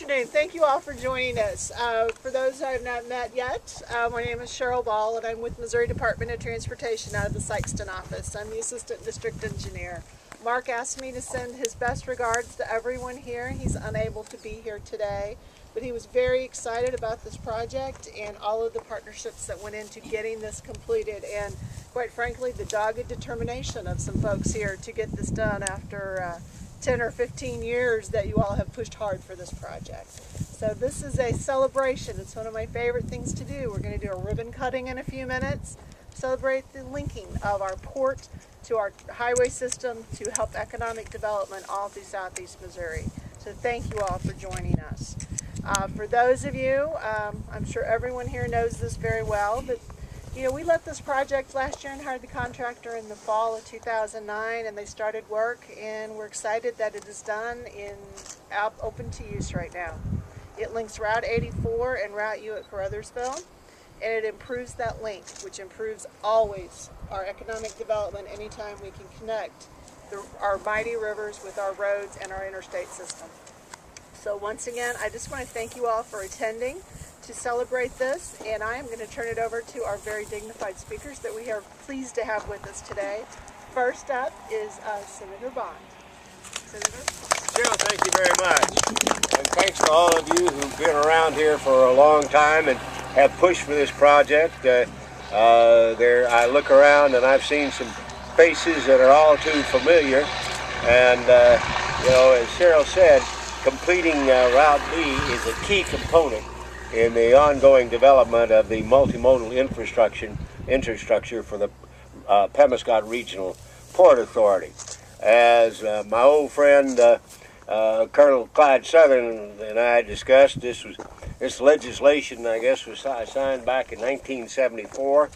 afternoon. Thank you all for joining us. For those I have not met yet, my name is Cheryl Ball and I'm with Missouri Department of Transportation out of the Sykeston office. I'm the Assistant District Engineer. Mark asked me to send his best regards to everyone here. He's unable to be here today, but he was very excited about this project and all of the partnerships that went into getting this completed, and quite frankly the dogged determination of some folks here to get this done after 10 or 15 years that you all have pushed hard for this project. So this is a celebration. It's one of my favorite things to do. We're going to do a ribbon cutting in a few minutes, celebrate the linking of our port to our highway system to help economic development all through southeast Missouri. So thank you all for joining us. For those of you, I'm sure everyone here knows this very well, but you know, we let this project last year and hired the contractor in the fall of 2009, and they started work, and we're excited that it is done in open to use right now. It links Route 84 and Route U at Caruthersville, and it improves that link, which improves always our economic development anytime we can connect our mighty rivers with our roads and our interstate system. So once again, I just want to thank you all for attending to celebrate this, and I am going to turn it over to our very dignified speakers that we are pleased to have with us today. First up is Senator Bond. Senator? Cheryl, thank you very much. And thanks to all of you who've been around here for a long time and have pushed for this project. I look around and I've seen some faces that are all too familiar. And, you know, as Cheryl said, completing Route D is a key component in the ongoing development of the multimodal infrastructure for the Pemiscot Regional Port Authority. As my old friend Colonel Clyde Southern and I discussed, this legislation, I guess, was signed back in 1974,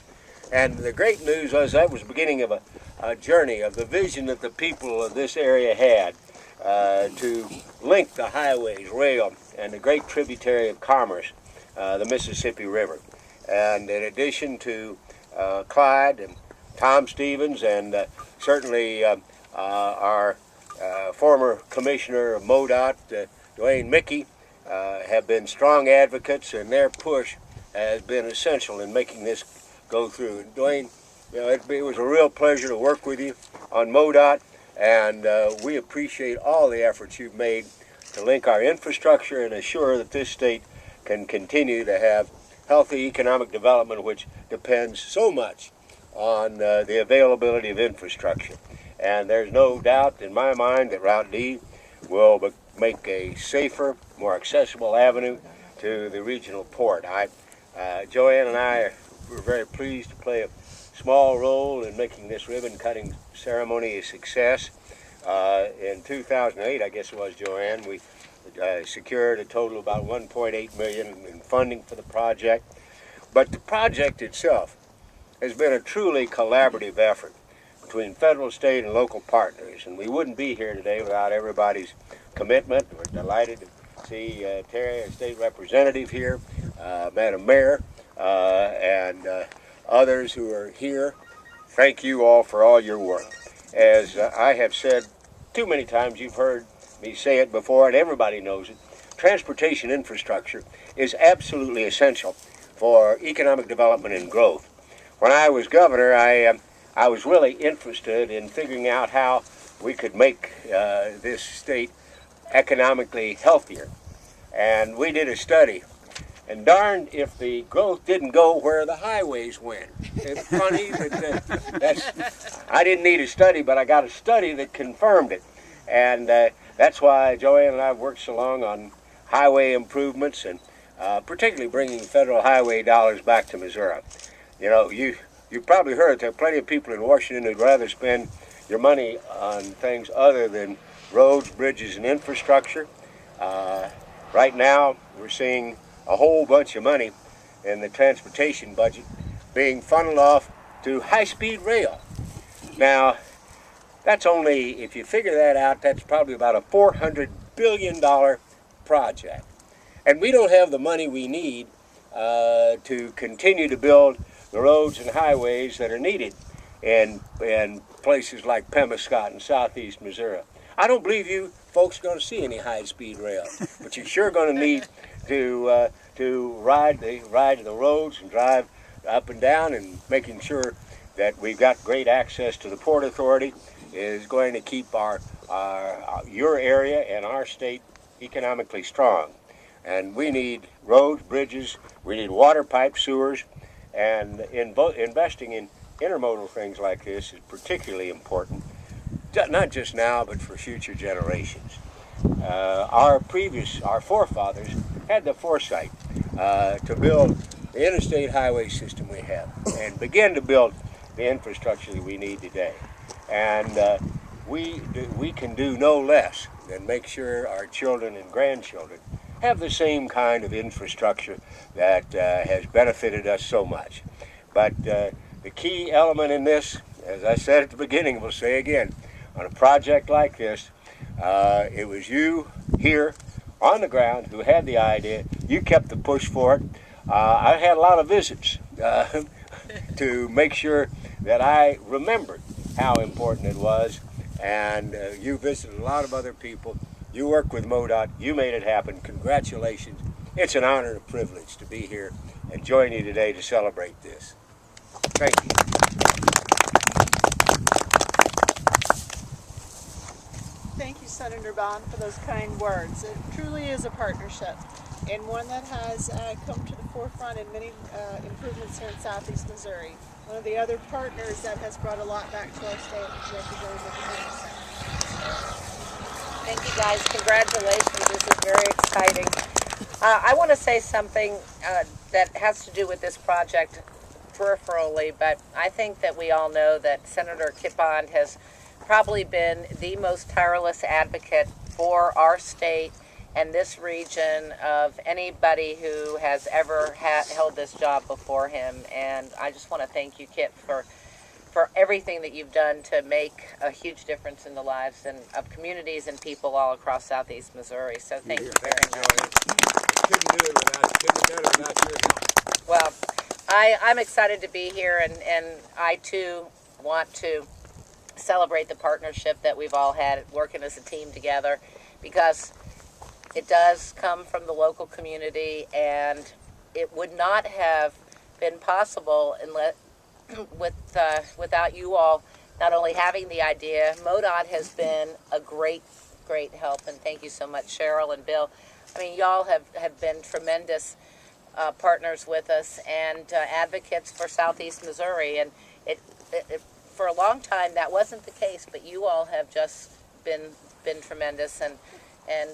and the great news was that was the beginning of a journey of the vision that the people of this area had to link the highways, rail, and the great tributary of commerce, the Mississippi River. And in addition to Clyde and Tom Stevens and certainly our former commissioner of MoDOT, Jo Ann Emerson, have been strong advocates, and their push has been essential in making this go through. And Jo Ann, you know, it was a real pleasure to work with you on MoDOT, and we appreciate all the efforts you've made to link our infrastructure and assure that this state can continue to have healthy economic development, which depends so much on the availability of infrastructure. And there's no doubt in my mind that Route D will make a safer, more accessible avenue to the regional port. Jo Ann and I were very pleased to play a small role in making this ribbon cutting ceremony a success. In 2008, I guess it was, Jo Ann, we secured a total of about $1.8 million in funding for the project. But the project itself has been a truly collaborative effort between federal, state, and local partners, and we wouldn't be here today without everybody's commitment. We're delighted to see Terry, our state representative here, Madam Mayor, and others who are here. Thank you all for all your work. As I have said too many times, you've heard me say it before, and everybody knows it, transportation infrastructure is absolutely essential for economic development and growth. When I was governor, I was really interested in figuring out how we could make this state economically healthier. And we did a study, and darned if the growth didn't go where the highways went. It's funny that I didn't need a study, but I got a study that confirmed it. And that's why Jo Ann and I have worked so long on highway improvements, and particularly bringing federal highway dollars back to Missouri. You know, you've probably heard there are plenty of people in Washington who'd rather spend your money on things other than roads, bridges, and infrastructure. Right now, we're seeing a whole bunch of money in the transportation budget being funneled off to high-speed rail. Now, that's only, if you figure that out, that's probably about a $400 billion project. And we don't have the money we need to continue to build the roads and highways that are needed in places like Pemiscot and southeast Missouri. I don't believe you folks are going to see any high-speed rail but you're sure going to need to ride the roads and drive up and down, and making sure that we've got great access to the Port Authority is going to keep your area and our state economically strong. And we need roads, bridges, we need water pipes, sewers, and investing in intermodal things like this is particularly important, not just now, but for future generations. Our forefathers had the foresight to build the interstate highway system we have and begin to build the infrastructure that we need today. And we can do no less than make sure our children and grandchildren have the same kind of infrastructure that has benefited us so much. But the key element in this, as I said at the beginning, we'll say again, on a project like this, it was you here on the ground who had the idea. You kept the push for it. I had a lot of visits to make sure that I remembered how important it was, and you visited a lot of other people. You worked with MoDOT. You made it happen. Congratulations. It's an honor and a privilege to be here and join you today to celebrate this. Thank you. Thank you, Senator Bond, for those kind words. It truly is a partnership, and one that has come to the forefront in many improvements here in southeast Missouri. One of the other partners that has brought a lot back to our state is representing. Thank you, guys. Congratulations. This is very exciting. I want to say something that has to do with this project peripherally, but I think that we all know that Senator Kit Bond has probably been the most tireless advocate for our state and this region of anybody who has ever held this job before him. And I just want to thank you, Kit, for everything that you've done to make a huge difference in the lives of communities and people all across southeast Missouri. So thank you very much. Couldn't do it without your help. Well, I'm excited to be here, and I too want to celebrate the partnership that we've all had working as a team together, because it does come from the local community, and it would not have been possible unless without you all not only having the idea. MoDOT has been a great help, and thank you so much, Cheryl and Bill. I mean, y'all have been tremendous partners with us and advocates for southeast Missouri, and it for a long time that wasn't the case, but you all have just been tremendous, and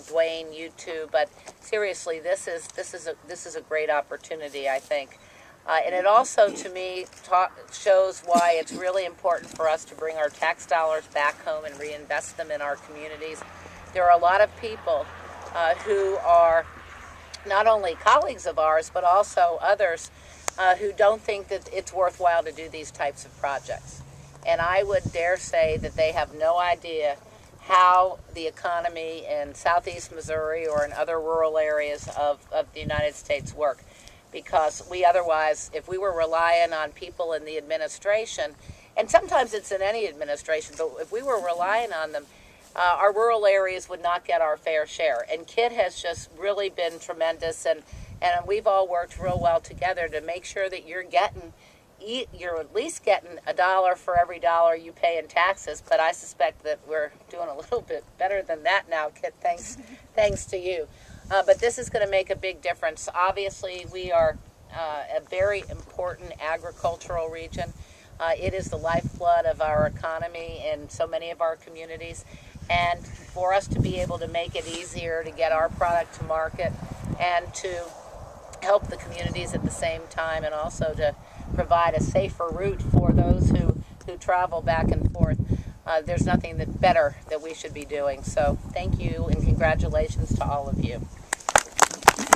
Dwayne, you too. But seriously, this is a great opportunity, I think. And it also, to me, shows why it's really important for us to bring our tax dollars back home and reinvest them in our communities. There are a lot of people who are not only colleagues of ours, but also others who don't think that it's worthwhile to do these types of projects. And I would dare say that they have no idea how the economy in southeast Missouri or in other rural areas of the United States work. Because we otherwise, if we were relying on people in the administration, and sometimes it's in any administration, but if we were relying on them, our rural areas would not get our fair share. And Kit has just really been tremendous, and we've all worked real well together to make sure that you're at least getting $1 for every dollar you pay in taxes. But I suspect that we're doing a little bit better than that now, Kit, thanks to you. But this is going to make a big difference. Obviously, we are a very important agricultural region. It is the lifeblood of our economy in so many of our communities. And for us to be able to make it easier to get our product to market and to help the communities at the same time, and also to provide a safer route for those who travel back and forth, there's nothing better that we should be doing. So thank you, and congratulations to all of you.